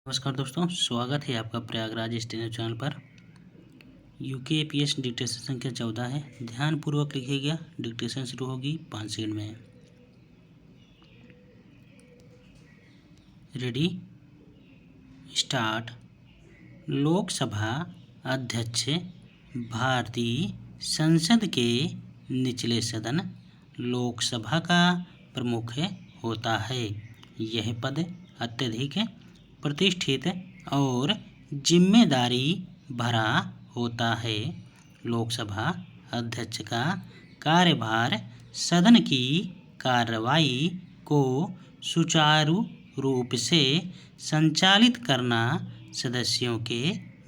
नमस्कार दोस्तों, स्वागत है आपका प्रयागराज स्टेनो चैनल पर। यूकेपीएस डिक्टेशन संख्या 14 है। ध्यानपूर्वक लिखिएगा। डिक्टेशन शुरू होगी 5 सेकंड में। Ready, start. लोकसभा अध्यक्ष भारतीय संसद के निचले सदन लोकसभा का प्रमुख होता है। यह पद अत्यधिक प्रतिष्ठित और जिम्मेदारी भरा होता है। लोकसभा अध्यक्ष का कार्यभार सदन की कार्रवाई को सुचारू रूप से संचालित करना, सदस्यों के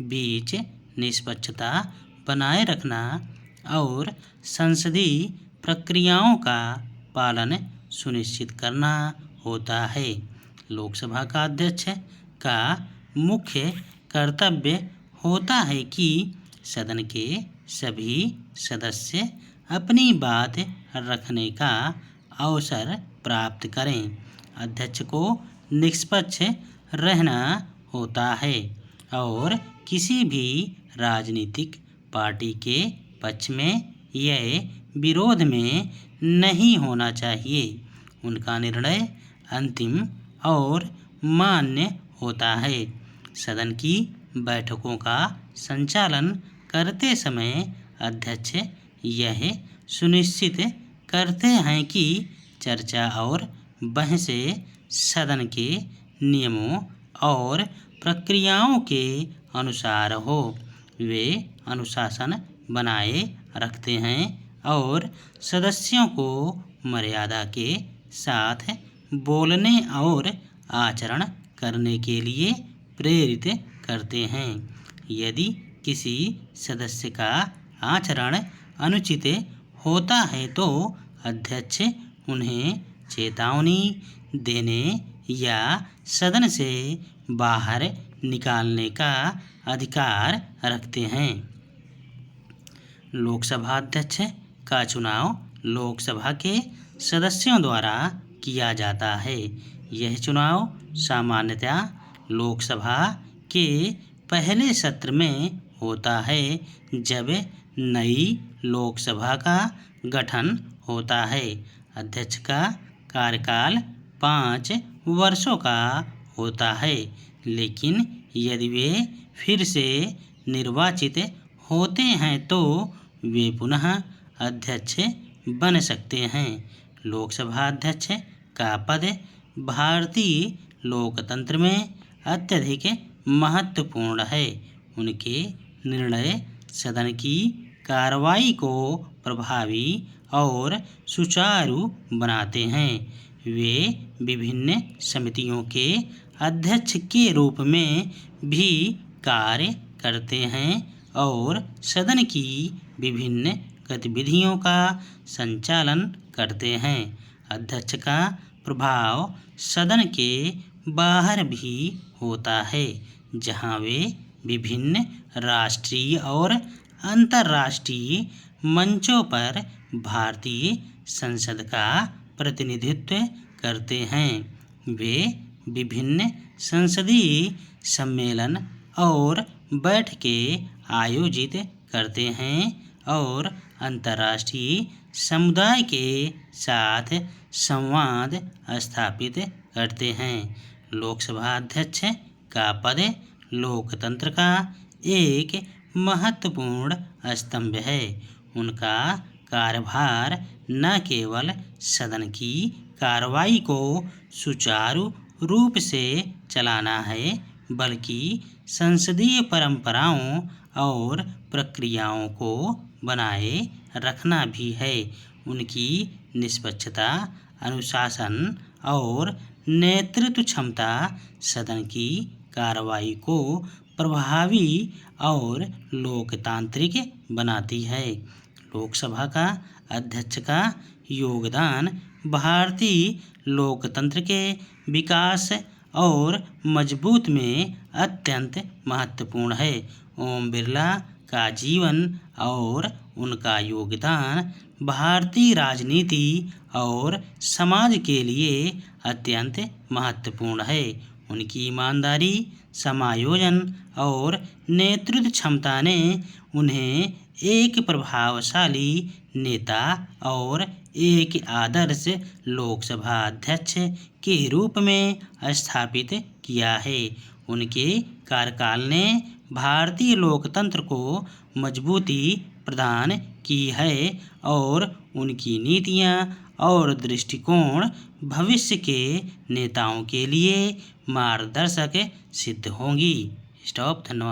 बीच निष्पक्षता बनाए रखना और संसदीय प्रक्रियाओं का पालन सुनिश्चित करना होता है। लोकसभा का अध्यक्ष का मुख्य कर्तव्य होता है कि सदन के सभी सदस्य अपनी बात रखने का अवसर प्राप्त करें। अध्यक्ष को निष्पक्ष रहना होता है और किसी भी राजनीतिक पार्टी के पक्ष में या विरोध में नहीं होना चाहिए। उनका निर्णय अंतिम और मान्य होता है। सदन की बैठकों का संचालन करते समय अध्यक्ष यह सुनिश्चित करते हैं कि चर्चा और बहसें सदन के नियमों और प्रक्रियाओं के अनुसार हो। वे अनुशासन बनाए रखते हैं और सदस्यों को मर्यादा के साथ बोलने और आचरण करने के लिए प्रेरित करते हैं। यदि किसी सदस्य का आचरण अनुचित होता है तो अध्यक्ष उन्हें चेतावनी देने या सदन से बाहर निकालने का अधिकार रखते हैं। लोकसभा अध्यक्ष का चुनाव लोकसभा के सदस्यों द्वारा किया जाता है। यह चुनाव सामान्यतया लोकसभा के पहले सत्र में होता है, जब नई लोकसभा का गठन होता है। अध्यक्ष का कार्यकाल 5 वर्षों का होता है, लेकिन यदि वे फिर से निर्वाचित होते हैं तो वे पुनः अध्यक्ष बन सकते हैं। लोकसभा अध्यक्ष का पद भारतीय लोकतंत्र में अत्यधिक महत्वपूर्ण है। उनके निर्णय सदन की कार्रवाई को प्रभावी और सुचारू बनाते हैं। वे विभिन्न समितियों के अध्यक्ष के रूप में भी कार्य करते हैं और सदन की विभिन्न गतिविधियों का संचालन करते हैं। अध्यक्ष का प्रभाव सदन के बाहर भी होता है, जहां वे विभिन्न राष्ट्रीय और अंतर्राष्ट्रीय मंचों पर भारतीय संसद का प्रतिनिधित्व करते हैं। वे विभिन्न संसदीय सम्मेलन और बैठकें आयोजित करते हैं और अंतर्राष्ट्रीय समुदाय के साथ संवाद स्थापित करते हैं। लोकसभा अध्यक्ष का पद लोकतंत्र का एक महत्वपूर्ण स्तंभ है। उनका कार्यभार न केवल सदन की कार्रवाई को सुचारू रूप से चलाना है, बल्कि संसदीय परंपराओं और प्रक्रियाओं को बनाए रखना भी है। उनकी निष्पक्षता, अनुशासन और नेतृत्व क्षमता सदन की कार्रवाई को प्रभावी और लोकतांत्रिक बनाती है। लोकसभा का अध्यक्ष का योगदान भारतीय लोकतंत्र के विकास और मजबूत में अत्यंत महत्वपूर्ण है। ओम बिरला का जीवन और उनका योगदान भारतीय राजनीति और समाज के लिए अत्यंत महत्वपूर्ण है। उनकी ईमानदारी, समायोजन और नेतृत्व क्षमता ने उन्हें एक प्रभावशाली नेता और एक आदर्श लोकसभा अध्यक्ष के रूप में स्थापित किया है। उनके कार्यकाल ने भारतीय लोकतंत्र को मजबूती प्रदान की है और उनकी नीतियां और दृष्टिकोण भविष्य के नेताओं के लिए मार्गदर्शक सिद्ध होंगी। स्टॉप। धन्यवाद।